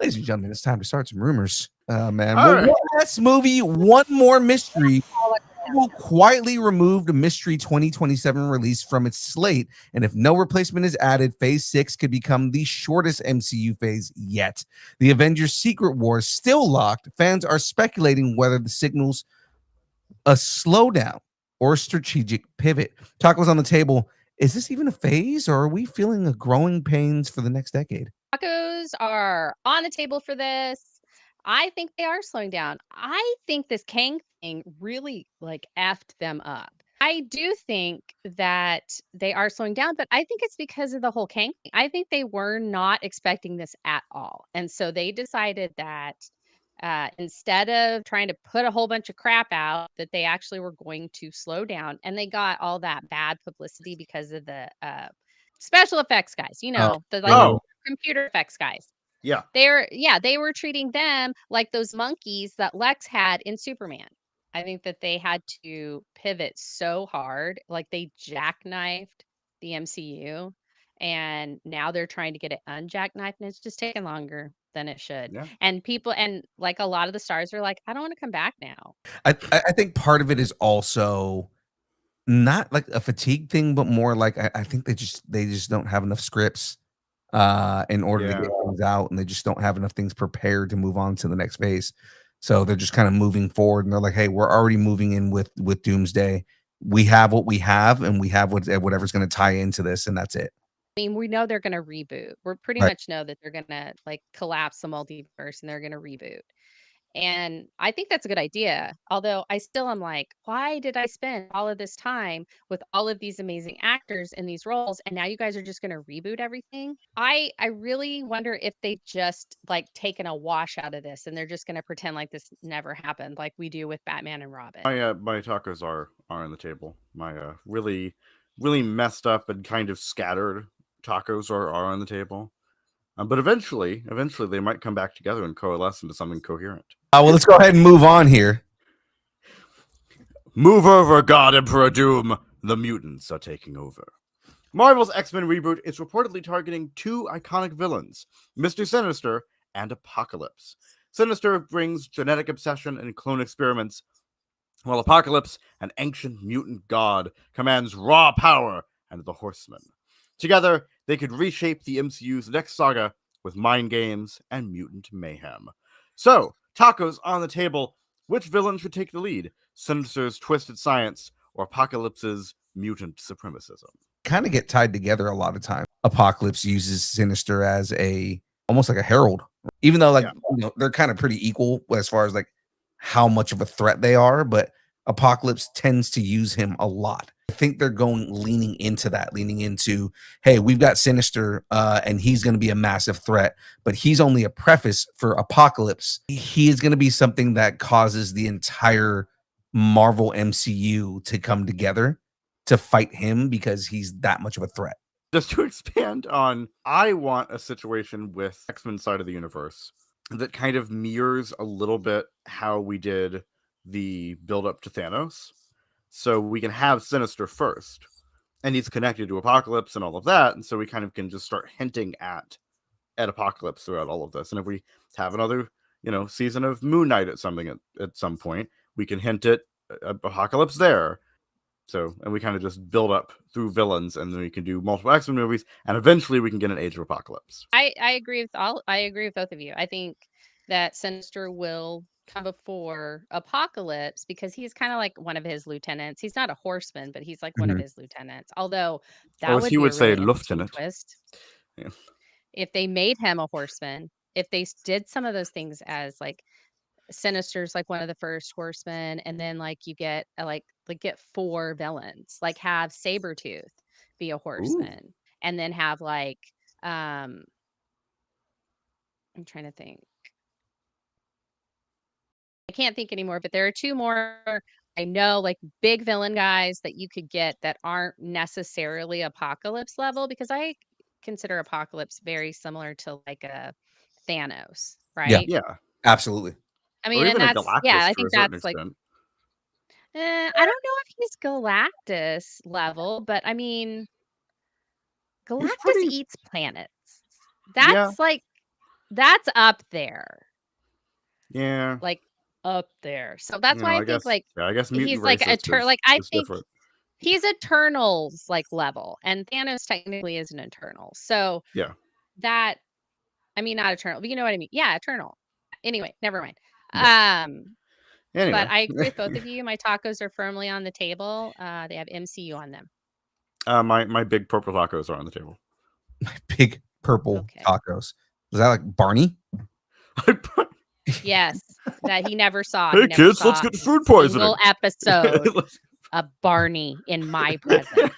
Ladies and gentlemen, it's time to start some rumors. Man, All right. one last movie, one more mystery. Marvel quietly removed a mystery 2027 release from its slate, and if no replacement is added, Phase 6 could become the shortest MCU phase yet. The Avengers Secret War is still locked. Fans are speculating whether the signals a slowdown or a strategic pivot. Tacos on the table. Is this even a phase, or are we feeling a growing pains for the next decade? Tacos are on the table for this. I think they are slowing down. I think this Kang thing really effed them up. I do think that they are slowing down, but I think it's because of the whole Kang thing. I think they were not expecting this at all. And so they decided that instead of trying to put a whole bunch of crap out, that they actually were going to slow down. And they got all that bad publicity because of the special effects guys, the computer effects guys. Yeah. They were treating them like those monkeys that Lex had in Superman. I think that they had to pivot so hard, like they jackknifed the MCU, and now they're trying to get it unjackknifed, and it's just taking longer than it should. Yeah. And people, and like a lot of the stars are like, I don't want to come back now. I think part of it is also not like a fatigue thing, but more like I think they just don't have enough scripts in order to get things out, and they just don't have enough things prepared to move on to the next phase. So they're just kind of moving forward, and they're like, "Hey, we're already moving in with Doomsday. We have what we have, and we have whatever's going to tie into this, and that's it." I mean, we know they're going to reboot. We're pretty much know that they're going to collapse the multiverse and they're going to reboot. And I think that's a good idea. Although I still am like, why did I spend all of this time with all of these amazing actors in these roles, and now you guys are just going to reboot everything? I really wonder if they just taken a wash out of this and they're just going to pretend like this never happened, like we do with Batman and Robin. My tacos are on the table. My really messed up and kind of scattered tacos are on the table. But eventually they might come back together and coalesce into something coherent. Well, let's go ahead and move on here. Move over, God Emperor Doom. The mutants are taking over. Marvel's X-Men reboot is reportedly targeting two iconic villains, Mr. Sinister and Apocalypse. Sinister brings genetic obsession and clone experiments, while Apocalypse, an ancient mutant god, commands raw power and the Horsemen. Together, they could reshape the MCU's next saga with mind games and mutant mayhem. So, tacos on the table. Which villain should take the lead? Sinister's twisted science or Apocalypse's mutant supremacism? Kind of get tied together a lot of times. Apocalypse uses Sinister as almost like a herald, even though they're kind of pretty equal as far as how much of a threat they are, but Apocalypse tends to use him a lot. I think they're leaning into, hey, we've got Sinister and he's going to be a massive threat, but he's only a preface for Apocalypse. He is going to be something that causes the entire Marvel MCU to come together to fight him because he's that much of a threat. Just to expand on, I want a situation with X-Men side of the universe that kind of mirrors a little bit how we did the build up to Thanos. So we can have Sinister first, and he's connected to Apocalypse and all of that, and so we kind of can just start hinting at Apocalypse throughout all of this. And if we have another, season of Moon Knight at some point, we can hint at Apocalypse there. So, and we kind of just build up through villains, and then we can do multiple X-Men movies, and eventually we can get an Age of Apocalypse. I agree with both of you. I think that Sinister will come before Apocalypse because he's kind of like one of his lieutenants. He's not a horseman, but he's like one of his lieutenants. Although that would be a really interesting twist. Yeah. If they made him a horseman, if they did some of those things as Sinister's one of the first horsemen, and then you get get 4 villains, have Sabretooth be a horseman. Ooh. And then have I'm trying to think. I can't think anymore, but there are 2 more I know big villain guys that you could get that aren't necessarily Apocalypse level, because I consider Apocalypse very similar to a Thanos, right? Yeah, absolutely. I mean, and that's I think that's I don't know if he's Galactus level, but I mean, Galactus eats planets. That's That's up there. Yeah. Like, up there. So that's why I I think, guess, like, I guess he's mutant like racist is, like, I is think different. he's Eternals, like, level, and Thanos technically is an Eternal. So Yeah. that I mean, not Eternal, but you know what I mean. Yeah, Eternal. Anyway, never mind. Yeah. Anyway. But I agree with both of you. My tacos are firmly on the table. They have MCU on them. My big purple tacos are on the table. Big purple Okay. tacos. Was that like Barney? Yes, that he never saw. Hey He never kids, saw let's get a food poisoning. single episode of Barney in my presence.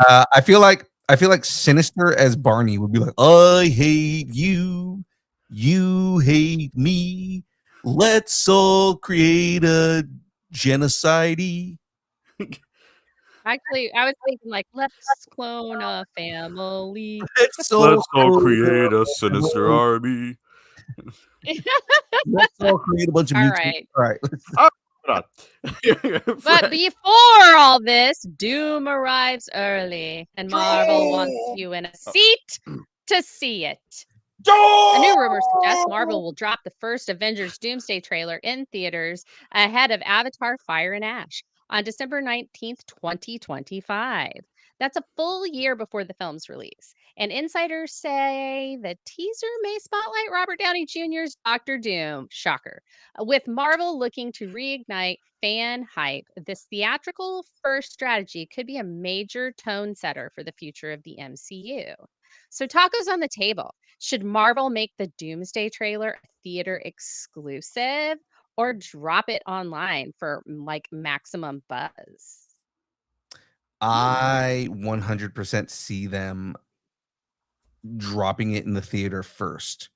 I feel like Sinister as Barney would be like, I hate you, you hate me. Let's all create a genocide. Actually, I was thinking like, let's clone a family. Let's Let's all create create a sinister army. Let's all create a bunch of All mutants. right. All right. But before all this, Doom arrives early, and Marvel wants you in a seat to see it. A new rumor suggests Marvel will drop the first Avengers Doomsday trailer in theaters ahead of Avatar Fire and Ash on December 19th, 2025. That's a full year before the film's release. And insiders say the teaser may spotlight Robert Downey Jr.'s Doctor Doom. Shocker. With Marvel looking to reignite fan hype, this theatrical first strategy could be a major tone setter for the future of the MCU. So, tacos on the table. Should Marvel make the Doomsday trailer a theater exclusive or drop it online for like maximum buzz? I 100% see them dropping it in the theater first,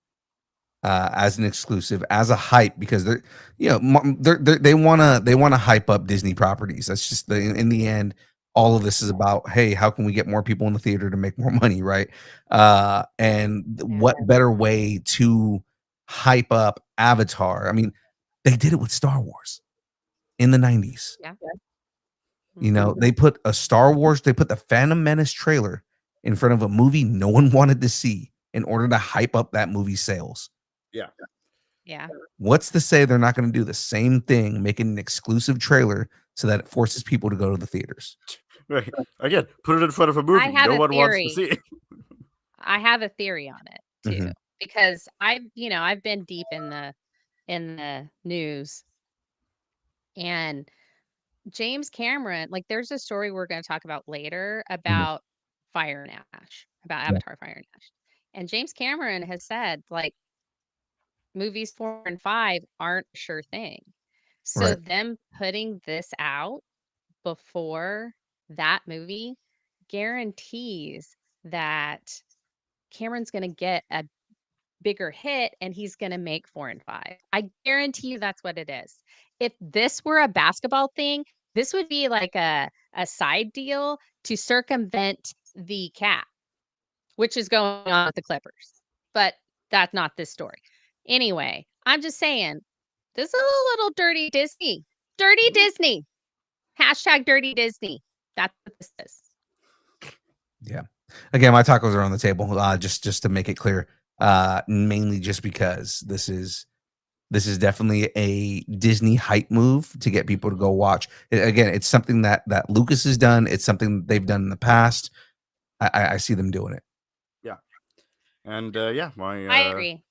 as an exclusive, as a hype, because they're, they wanna hype up Disney properties. That's just in the end, all of this is about, hey, how can we get more people in the theater to make more money, right? What better way to hype up Avatar? I mean, they did it with Star Wars in the 90s. Yeah. They put the Phantom Menace trailer in front of a movie no one wanted to see in order to hype up that movie's sales. Yeah. What's to say they're not going to do the same thing, making an exclusive trailer so that it forces people to go to the theaters? Right. Again, put it in front of a movie no one wants to see. I have a theory on it too, Mhm. because I've been deep in the news, and James Cameron, like, there's a story we're going to talk about later about Fire and Ash, about Yeah. Avatar Fire and Ash. And James Cameron has said, like, movies 4 and 5 aren't a sure thing. So Right. them putting this out before that movie guarantees that Cameron's going to get a bigger hit and he's going to make 4 and 5. I guarantee you that's what it is. If this were a basketball thing, this would be like a side deal to circumvent the cap, which is going on with the Clippers. But that's not this story. Anyway, I'm just saying, this is a little dirty Disney. Dirty Disney. Hashtag dirty Disney. That's what this is. Yeah. Again, my tacos are on the table. Just to make it clear, mainly just because this is definitely a Disney hype move to get people to go watch. Again, it's something that Lucas has done. It's something they've done in the past. I see them doing it. Yeah. And I agree.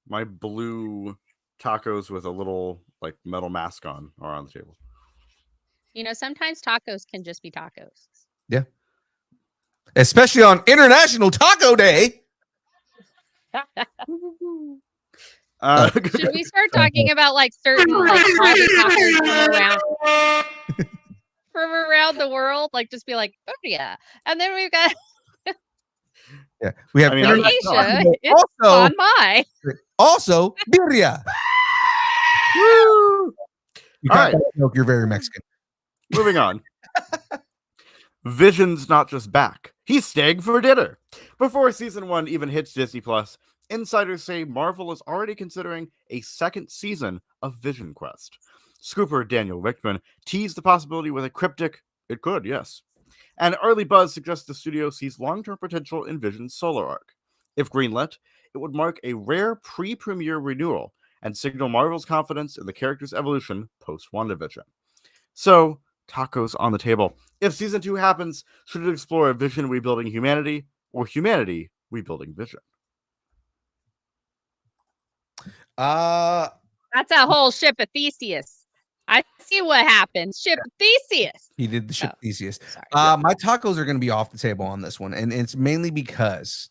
My blue tacos with a little like metal mask on are on the table. Sometimes tacos can just be tacos. Yeah. Especially on International Taco Day. Should we start talking about like certain like all the tacos from around the world? Like, just be like, oh yeah, and then we've got we have Asia. It's on my also birria. Woo! You All can't right. joke, you're very Mexican. Moving on. Vision's not just back. He's staying for dinner. Before season 1 even hits Disney Plus, insiders say Marvel is already considering a second season of Vision Quest. Scooper Daniel Richtman teased the possibility with a cryptic, "It could, yes." And early buzz suggests the studio sees long-term potential in Vision's solo arc. If greenlit, it would mark a rare pre-premiere renewal and signal Marvel's confidence in the character's evolution post-WandaVision. So, tacos on the table. If season 2 happens, should it explore a Vision rebuilding humanity or humanity rebuilding Vision? That's a whole ship of Theseus. I see what happens. Ship of Theseus. He did the ship Theseus. Sorry. My tacos are going to be off the table on this one, and it's mainly because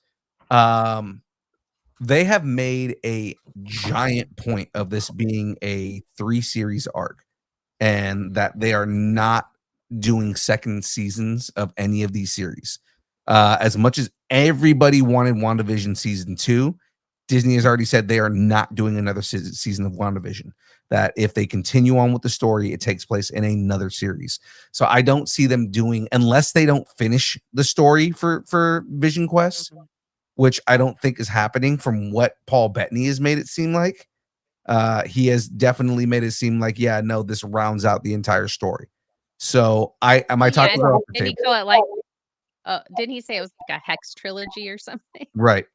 they have made a giant point of this being a 3-series arc, and that they are not doing second seasons of any of these series. As much as everybody wanted WandaVision season 2, Disney has already said they are not doing another season of WandaVision. That if they continue on with the story, it takes place in another series. So I don't see them doing, unless they don't finish the story for Vision Quest, which I don't think is happening from what Paul Bettany has made it seem like. He has definitely made it seem like, yeah, no, this rounds out the entire story. So my tacos are off the Did he table. call it like? Didn't he say it was like a Hex trilogy or something? Right.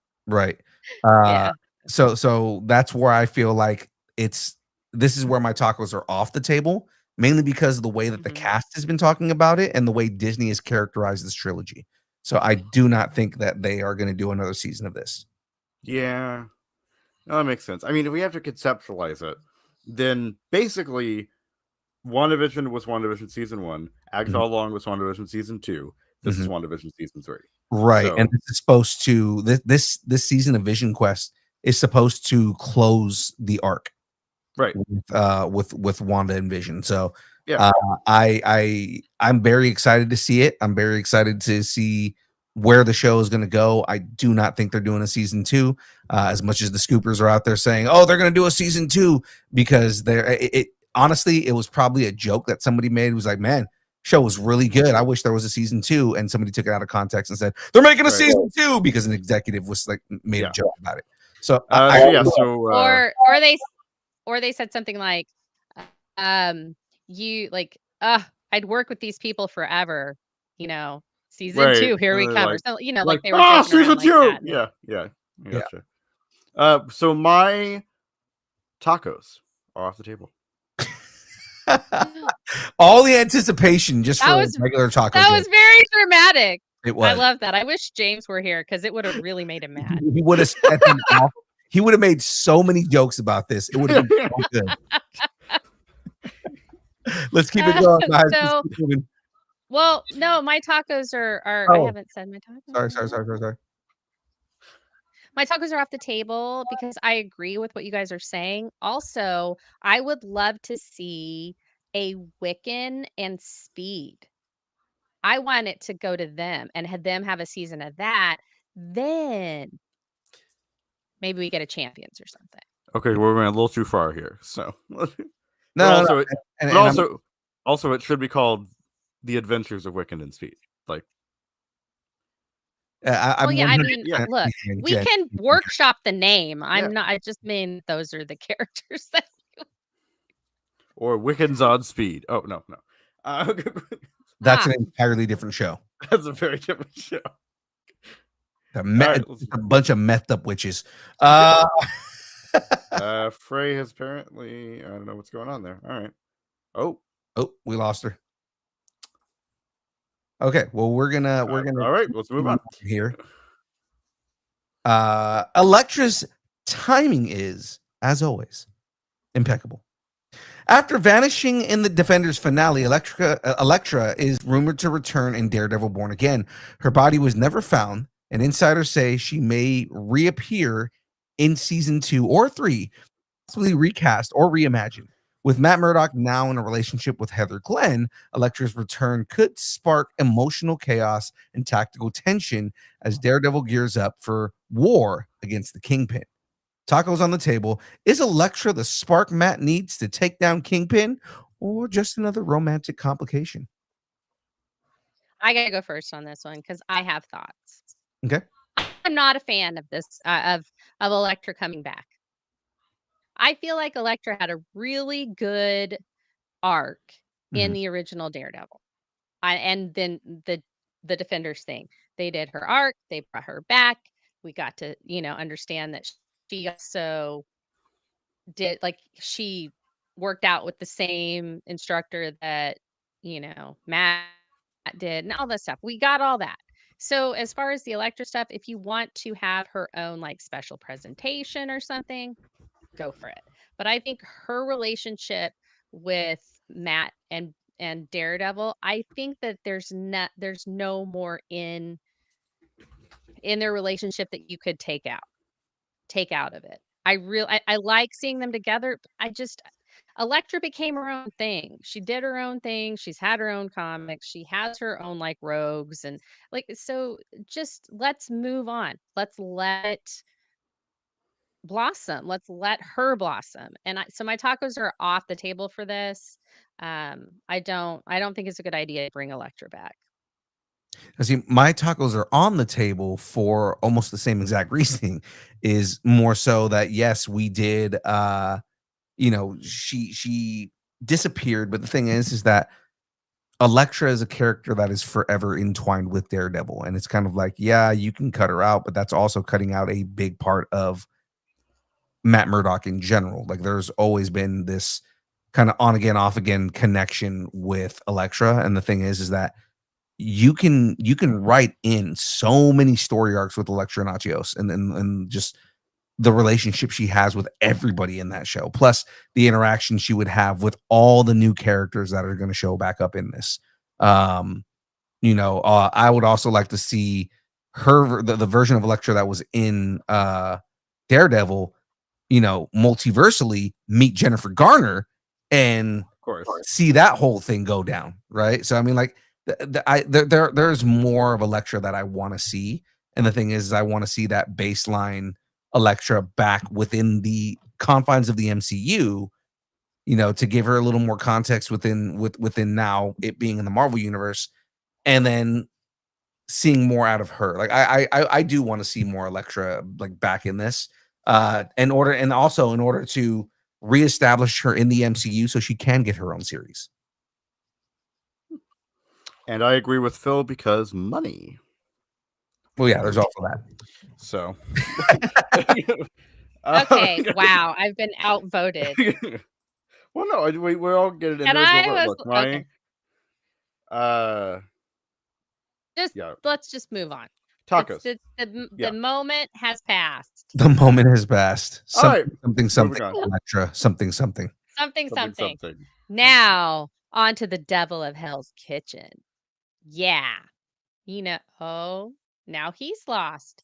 Yeah. So that's where I feel like this is where my tacos are off the table, mainly because of the way that the cast has been talking about it and the way Disney has characterized this trilogy. So I do not think that they are going to do another season of this. Yeah. No, that makes sense. I mean, if we have to conceptualize it, then basically WandaVision was WandaVision season 1, Agatha Long was WandaVision season 2. This is WandaVision season 3. Right. So, and this is supposed to this season of Vision Quest is supposed to close the arc. Right. With Wanda and Vision. So yeah. I'm very excited to see it. I'm very excited to see where the show is going to go. I do not think they're doing a season 2, as much as the scoopers are out there saying, oh, they're going to do a season 2, because honestly, it was probably a joke that somebody made. It was like, man, show was really good. I wish there was a season 2, and somebody took it out of context and said they're making a season 2 because an executive was like made a joke about it. So or they said something like, you like, I'd work with these people forever, season 2, here we come, like, or so, like they were season 2. Like yeah. Gotcha. So my tacos are off the table. All the anticipation just for regular tacos. That was very dramatic. It was. I love that. I wish James were here because it would have really made him mad. He would have set him off. He would have made so many jokes about this. It would have been so good. Let's keep it going, guys. Well, no, my tacos are I haven't said my tacos. Sorry. My tacos are off the table because I agree with what you guys are saying. Also, I would love to see a Wiccan and Speed. I want it to go to them and have them have a season of that. Then maybe we get a Champions or something. Okay, we're going a little too far here. So also it should be called The Adventures of Wiccan and Speed. Like, I mean, look, we can workshop the name. I just mean those are the characters that. Or Wiccans on Speed. Oh no. That's an entirely different show. That's a very different show. A bunch of methed up witches. Fray has apparently, I don't know what's going on there. All right. Oh, we lost her. Okay, well, we're gonna all right, let's move on here. Elektra's timing is, as always, impeccable. After vanishing in the Defenders finale, Elektra is rumored to return in Daredevil Born Again. Her body was never found, and insiders say she may reappear in season 2 or 3, possibly recast or reimagined. With Matt Murdock now in a relationship with Heather Glenn, Elektra's return could spark emotional chaos and tactical tension as Daredevil gears up for war against the Kingpin. Tacos on the table. Is Elektra the spark Matt needs to take down Kingpin, or just another romantic complication? I gotta go first on this one because I have thoughts. Okay. I'm not a fan of this of Elektra coming back. I feel like Elektra had a really good arc in the original Daredevil. And then the Defenders thing. They did her arc, they brought her back. We got to, understand that she also did, like, she worked out with the same instructor that, Matt did and all that stuff. We got all that. So as far as the Elektra stuff, if you want to have her own like special presentation or something, go for it. But I think her relationship with Matt and Daredevil, I think that there's no more in their relationship that you could take out of it. I like seeing them together. Elektra became her own thing. She did her own thing. She's had her own comics. She has her own like rogues and like, so just let's move on. Let's let blossom. Let's let her blossom. And so my tacos are off the table for this. I don't think it's a good idea to bring Elektra back. See, my tacos are on the table for almost the same exact reasoning. Is more so that yes, we did. She disappeared, but the thing is that Elektra is a character that is forever entwined with Daredevil, and it's kind of like, yeah, you can cut her out, but that's also cutting out a big part of Matt Murdock in general. Like, there's always been this kind of on again, off again connection with Elektra, and the thing is that you can write in so many story arcs with Elektra Nachios and just the relationship she has with everybody in that show, plus the interaction she would have with all the new characters that are going to show back up in this. I would also like to see the version of Elektra that was in Daredevil, multiversally meet Jennifer Garner and Of course. see that whole thing go down, right? So I mean, like, there's more of Elektra that I want to see, and the thing is I want to see that baseline Elektra back within the confines of the MCU, to give her a little more context within now it being in the Marvel universe, and then seeing more out of her. Like I do want to see more Elektra like back in this, in order to reestablish her in the MCU so she can get her own series. And I agree with Phil because money. Well, yeah, there's also that. So. Okay, wow, I've been outvoted. Well, no, we're all getting into And I was look, my, okay. Let's just move on. Tacos. The moment has passed. The moment has passed. All right. Something, Elektra, something. Something. Now, on to the Devil of Hell's Kitchen. Yeah. Now he's lost.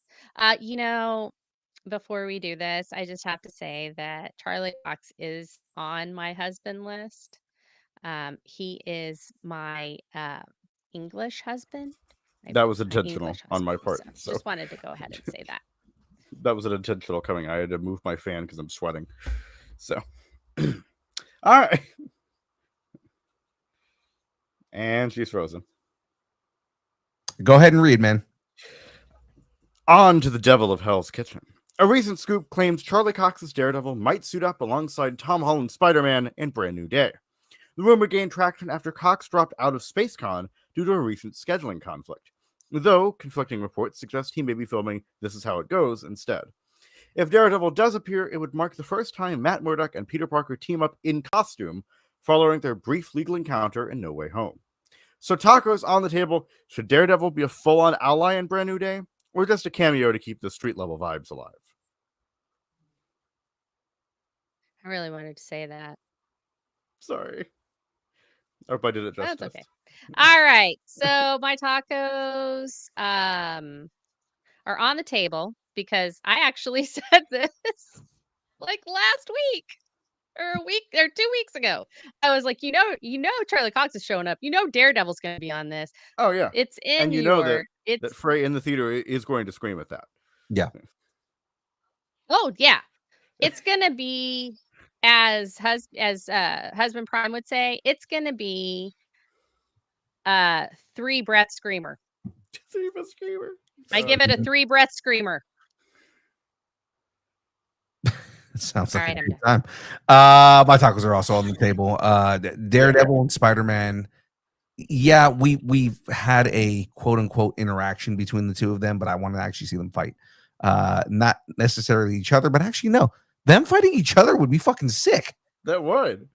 Before we do this, I just have to say that Charlie Cox is on my husband list. He is my English husband. That was intentional on my part. So just wanted to go ahead and say that. That was an intentional coming. I had to move my fan because I'm sweating. So, all right. And she's frozen. Go ahead and read, man. On to the Devil of Hell's Kitchen. A recent scoop claims Charlie Cox's Daredevil might suit up alongside Tom Holland's Spider-Man in Brand New Day. The rumor gained traction after Cox dropped out of SpaceCon due to a recent scheduling conflict, though conflicting reports suggest he may be filming This Is How It Goes instead. If Daredevil does appear, it would mark the first time Matt Murdock and Peter Parker team up in costume following their brief legal encounter in No Way Home. So tacos on the table, should Daredevil be a full-on ally in Brand New Day, or just a cameo to keep the street-level vibes alive? I really wanted to say that. Sorry. I hope I did it justice. That's okay. All right. So my tacos are on the table because I actually said this like last week or a week or 2 weeks ago. I was like, Charlie Cox is showing up. Daredevil's going to be on this. Oh, yeah. It's in and that Frey in the theater is going to scream at that. Yeah. Oh, yeah. It's going to be, as Husband Prime would say, it's going to be 3-breath screamer. 3-breath screamer. I give it a 3-breath screamer. Sounds like a good time. My tacos are also on the table. Daredevil and Spider-Man. Yeah, we've had a quote unquote interaction between the two of them, but I want to actually see them fight. not necessarily each other, but actually no, them fighting each other would be fucking sick. That would.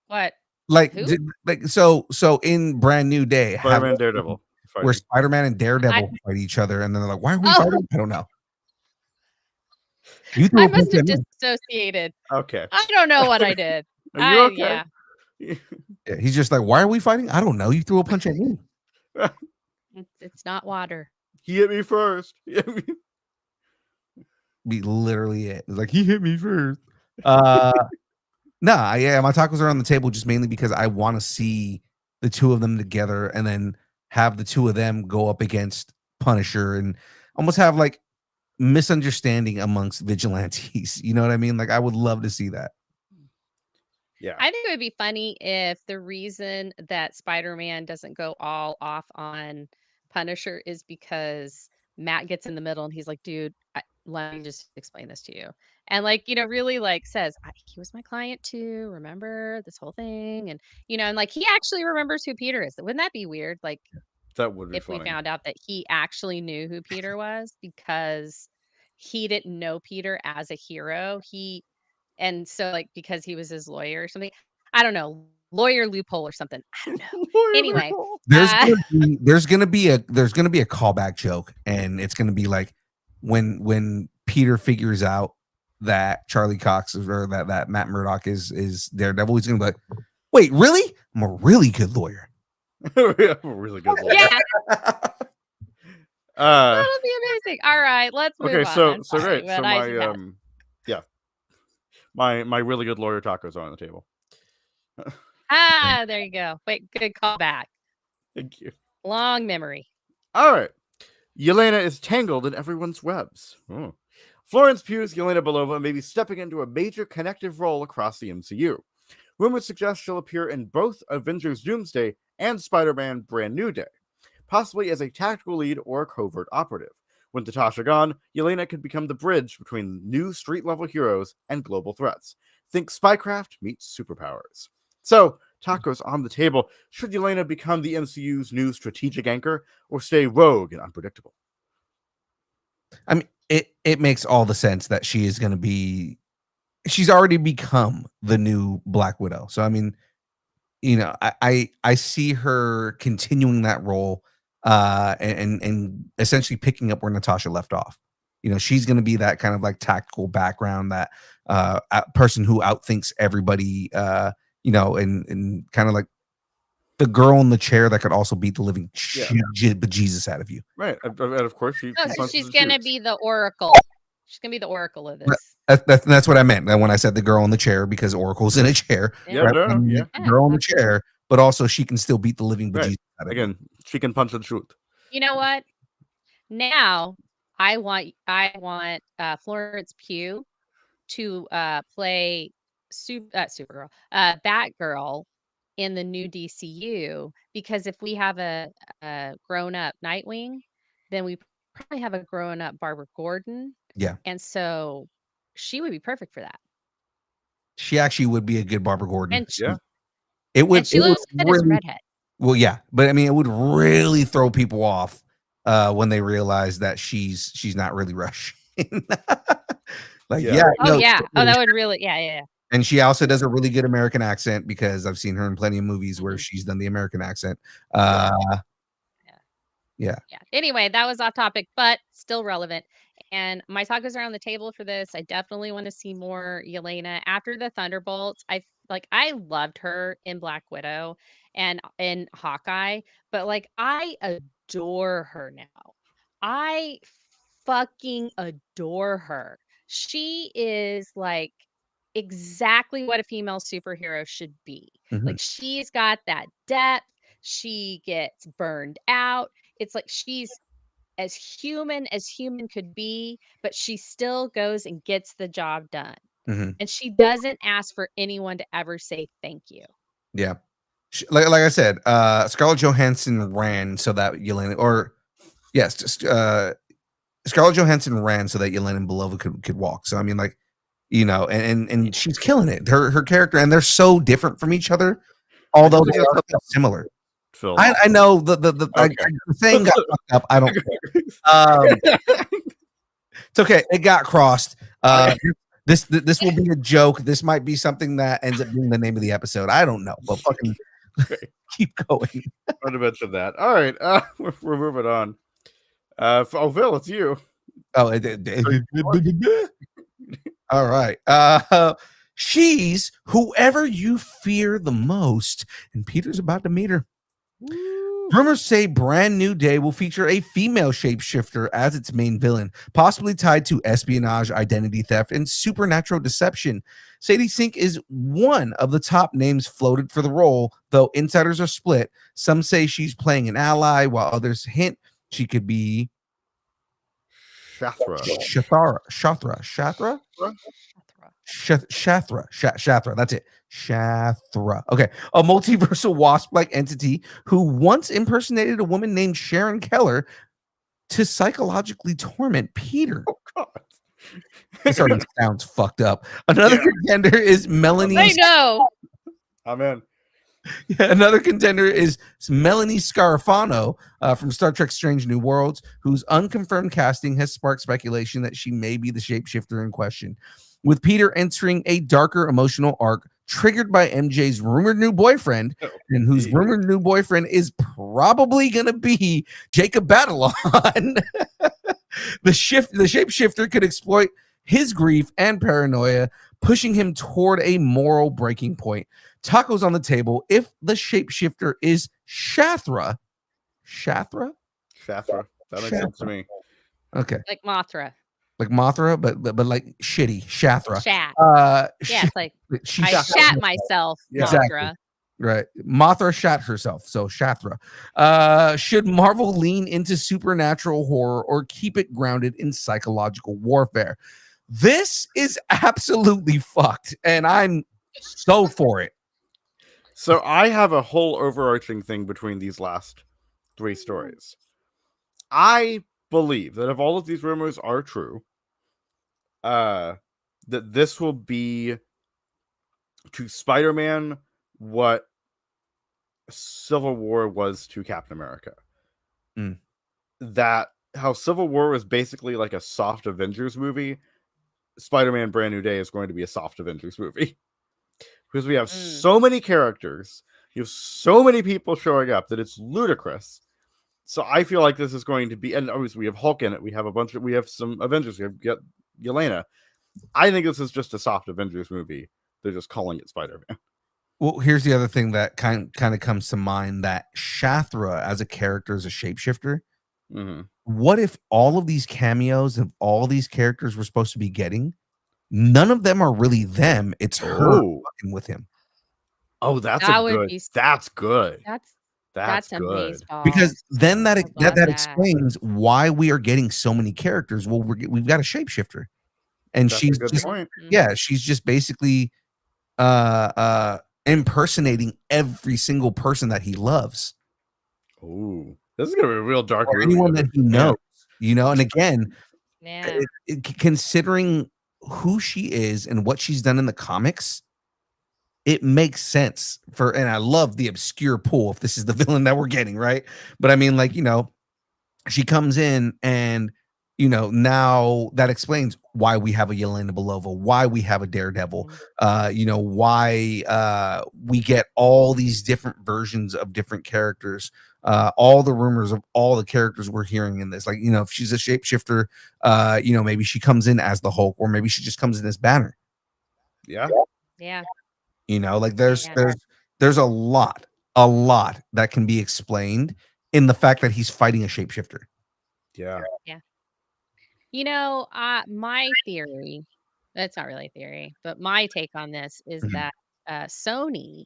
What? Like, Who? so in Brand New Day, Spider-Man and Daredevil. where Spider-Man and Daredevil fight each other, and then they're like, "Why are we fighting?" I don't know. I must have dissociated. Okay. I don't know what I did. Are you okay? Yeah. Yeah, he's just like, "Why are we fighting?" I don't know. You threw a punch at me. It's not water. He hit me first. He hit me. Be literally it. It's like he hit me first. Nah, yeah, my tacos are on the table just mainly because I want to see the two of them together, and then have the two of them go up against Punisher, and almost have like misunderstanding amongst vigilantes. You know what I mean? Like, I would love to see that. Yeah. I think it would be funny if the reason that Spider-Man doesn't go all off on Punisher is because Matt gets in the middle and he's like, dude, let me just explain this to you. And like, really like says, he was my client too. Remember this whole thing? And, and like, he actually remembers who Peter is. Wouldn't that be weird? Like, that would be if funny. we found out that he actually knew who Peter was because he didn't know Peter as a hero. And so like, because he was his lawyer or something, I don't know, lawyer loophole or something. I don't know. Anyway, there's gonna be a callback joke, and it's gonna be like when Peter figures out that Charlie Cox or that Matt Murdock is Daredevil, he's gonna be like, wait, really? I'm a really good lawyer. I'm a really good lawyer. Yeah. That'll be amazing. All right, let's move on. So great. But So my really good lawyer tacos are on the table. There you go. Wait, good callback. Thank you. Long memory. All right. Yelena is tangled in everyone's webs. Florence Pugh's Yelena Belova may be stepping into a major connective role across the MCU. Rumors suggest she'll appear in both Avengers Doomsday and Spider-Man Brand New Day, possibly as a tactical lead or a covert operative. With Natasha gone, Yelena could become the bridge between new street-level heroes and global threats. Think spycraft meets superpowers. So, tacos on the table. Should Yelena become the MCU's new strategic anchor, or stay rogue and unpredictable? I mean, it makes all the sense that she is going to be... She's already become the new Black Widow. So, I mean, I see her continuing that role, and essentially picking up where Natasha left off. She's going to be that kind of like tactical background, that person who outthinks everybody, and kind of like the girl in the chair that could also beat the living bejesus out of you. Right. And of course, she's going to be the Oracle. She's going to be the Oracle of this. That's what I meant when I said the girl in the chair, because Oracle's in a chair. The girl in the chair, but also she can still beat the living bejesus out of you. Again, she can punch and shoot. You know what? Now I want Florence Pugh to play Supergirl, Batgirl in the new DCU, because if we have a grown-up Nightwing, then we probably have a grown-up Barbara Gordon. Yeah. And so she would be perfect for that. She actually would be a good Barbara Gordon. And it would. And she looks good as a redhead. Well, yeah, but I mean, it would really throw people off when they realize that she's not really Russian. That would really, yeah. And she also does a really good American accent, because I've seen her in plenty of movies where she's done the American accent. Yeah. Anyway, that was off topic, but still relevant. And my tacos are on the table for this. I definitely want to see more Yelena after the Thunderbolts. I loved her in Black Widow and in Hawkeye, but like, I adore her now. I fucking adore her. She is like exactly what a female superhero should be. Like, she's got that depth. She gets burned out. It's like she's as human could be, but she still goes and gets the job done. And she doesn't ask for anyone to ever say thank you. Yeah. Like I said, Scarlett Johansson ran so that Yelena, Scarlett Johansson ran so that Yelena Belova could walk. So I mean, like, and she's killing it. Her character, and they're so different from each other, although they are similar. I know the saying got fucked up. I don't care. It's okay. It got crossed. This will be a joke. This might be something that ends up being the name of the episode. I don't know, but fucking keep going. I want to mention that. All right, we're moving on. Phil, it's you. Oh, all right. She's whoever you fear the most, and Peter's about to meet her. Woo. Rumors say Brand New Day will feature a female shapeshifter as its main villain, possibly tied to espionage, identity theft, and supernatural deception. Sadie Sink is one of the top names floated for the role, though insiders are split. Some say she's playing an ally, while others hint she could be Shathra. Shathra. That's it. Shathra. Okay. A multiversal wasp-like entity who once impersonated a woman named Sharon Keller to psychologically torment Peter. Oh, God. This already sounds fucked up. Another contender is Melanie. I know. Amen. Yeah, another contender is Melanie Scarafano from Star Trek Strange New Worlds, whose unconfirmed casting has sparked speculation that she may be the shapeshifter in question. With Peter entering a darker emotional arc triggered by MJ's rumored new boyfriend, and whose rumored new boyfriend is probably going to be Jacob Batalon. The shapeshifter could exploit his grief and paranoia, pushing him toward a moral breaking point. Tacos on the table if the shapeshifter is Shathra. Shathra? Shathra. That makes sense to me. Okay. Like Mothra. Like Mothra, but like shitty. Shathra. Shat. Yeah, it's like She I shat myself, Yeah. Mothra. Exactly. Right. Mothra shat herself. So Shathra. Should Marvel lean into supernatural horror or keep it grounded in psychological warfare? This is absolutely fucked, and I'm so for it. So I have a whole overarching thing between these last 3 stories. I believe that if all of these rumors are true, that this will be to Spider-Man what Civil War was to Captain America. Mm. That how Civil War was basically like a soft Avengers movie, Spider-Man Brand New Day is going to be a soft Avengers movie. Because we have so many characters, you have so many people showing up that it's ludicrous. So I feel like this is going to be, and obviously we have Hulk in it, we have some Avengers, we have Yelena. I think this is just a soft Avengers movie. They're just calling it Spider-Man. Well, here's the other thing that kind of comes to mind, that Shathra as a character is a shapeshifter. Mm-hmm. What if all of these cameos of all these characters we're supposed to be getting, none of them are really them? It's her fucking with him. Oh, that's That a would good. be- That's good. That's good. amazing. Because then that love that. explains why we are getting so many characters. Well, we've got a shapeshifter, and That's she's a good just point. she's just basically impersonating every single person that he loves. Ooh, this is gonna be a real dark Or movie. anyone that he knows, And again, Yeah. considering who she is and what she's done in the comics, it makes sense and I love the obscure pool if this is the villain that we're getting, right? But I mean, like, she comes in and, now that explains why we have a Yelena Belova, why we have a Daredevil, why we get all these different versions of different characters, all the rumors of all the characters we're hearing in this. Like, if she's a shapeshifter, maybe she comes in as the Hulk, or maybe she just comes in as Banner. Yeah. Yeah. Like there's a lot that can be explained in the fact that he's fighting a shapeshifter. Yeah. My theory, that's not really a theory, but my take on this is that Sony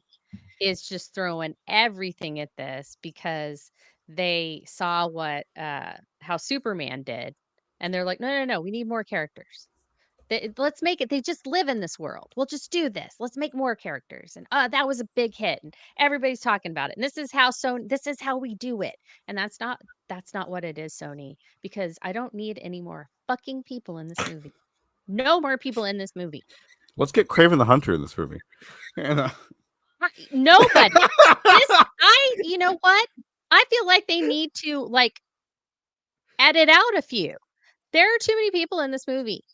is just throwing everything at this because they saw how Superman did, and they're like, no, we need more characters. Let's make it. They just live in this world. We'll just do this. Let's make more characters. And that was a big hit, and everybody's talking about it. And this is how we do it. And that's not what it is, Sony. Because I don't need any more fucking people in this movie. No more people in this movie. Let's get Kraven the Hunter in this movie. Nobody. You know what? I feel like they need to edit out a few. There are too many people in this movie.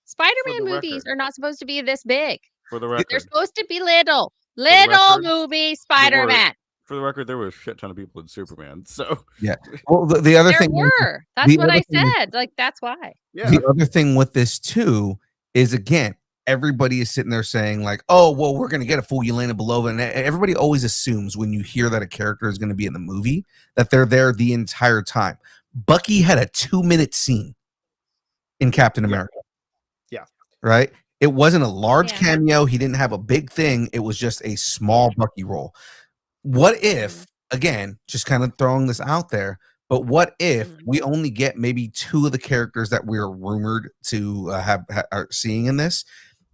Spider-Man movies record. are not supposed to be this big. For the They're record, supposed to be little. the Little record, movie Spider-Man. for the record, there were a shit ton of people in Superman. So Yeah. Well, the other There thing, were. That's the what I other thing is- said. Like, that's why. yeah, the other thing with this too is, again, everybody is sitting there saying like, "Oh, well, we're going to get a full Yelena Belova," and everybody always assumes when you hear that a character is going to be in the movie that they're there the entire time. Bucky had a 2-minute scene in Captain America. Yeah. Right. It wasn't a large Yeah. cameo. He didn't have a big thing. It was just a small Bucky role. What if, again, just kind of throwing this out there, but what if we only get maybe 2 of the characters that we're rumored to are seeing in this?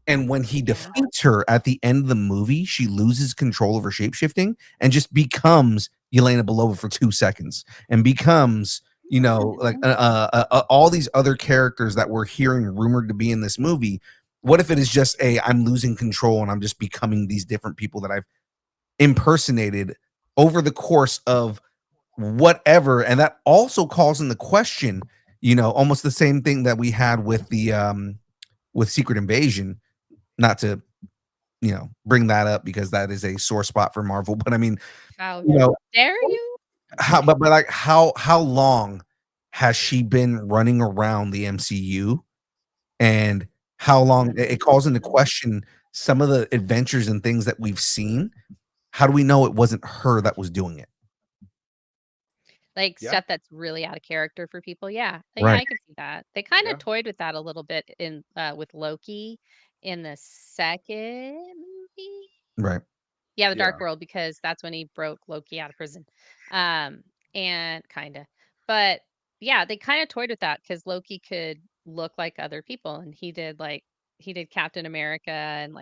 And when he defeats her at the end of the movie, she loses control of her shapeshifting and just becomes Yelena Belova for 2 seconds and becomes, you know, like all these other characters that we're hearing rumored to be in this movie. What if it is just I'm losing control and I'm just becoming these different people that I've impersonated over the course of whatever? And that also calls into question, you know, almost the same thing that we had with the with Secret Invasion. Not to, you know, bring that up because that is a sore spot for Marvel, but I mean, How you know, dare you? but like how long has she been running around the MCU, and how long it calls into question some of the adventures and things that we've seen. How do we know it wasn't her that was doing it? Like Yeah. stuff that's really out of character for people. Yeah. Like, Right. I can see that. They kind of Yeah. toyed with that a little bit in with Loki in the second movie. Right. Yeah, the Dark Yeah. World, because that's when he broke Loki out of prison. And kind of. But yeah, they kind of toyed with that because Loki could look like other people, and he did Captain America and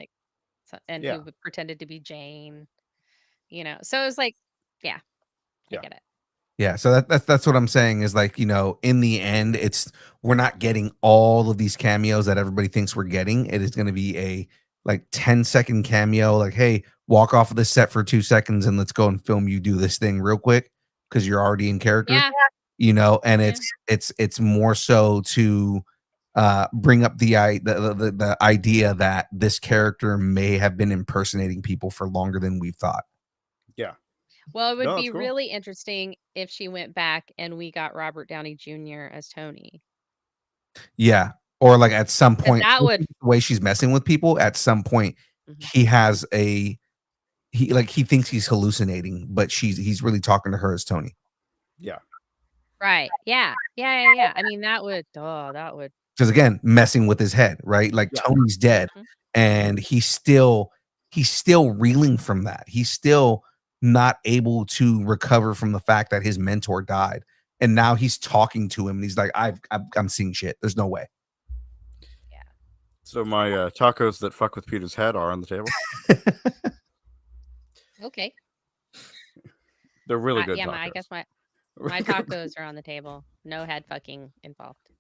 and Yeah. who pretended to be Jane, you know. So it was like, yeah, I Yeah. get it. Yeah, so that's what I'm saying is, like, you know, in the end, we're not getting all of these cameos that everybody thinks we're getting. It is going to be a like 10-second cameo, like, hey, walk off of the set for 2 seconds and let's go and film you do this thing real quick because you're already in character, Yeah. you know. And Yeah. it's more so to bring up the idea that this character may have been impersonating people for longer than we thought. Yeah. Well, it would No, be that's cool. really interesting if she went back and we got Robert Downey Jr. as Tony. Yeah. Or like at some 'Cause point, that would the way she's messing with people, at some point he has he thinks he's hallucinating, but he's really talking to her as Tony. Yeah. Right. Yeah. Yeah. I mean, that would Because again, messing with his head, right? Like Yeah. Tony's dead and he's still reeling from that. He's still not able to recover from the fact that his mentor died. And now he's talking to him and he's like, I'm seeing shit. There's no way. Yeah. So my tacos that fuck with Peter's head are on the table. Okay. They're really good Yeah, tacos. I guess my tacos are on the table. No head fucking involved.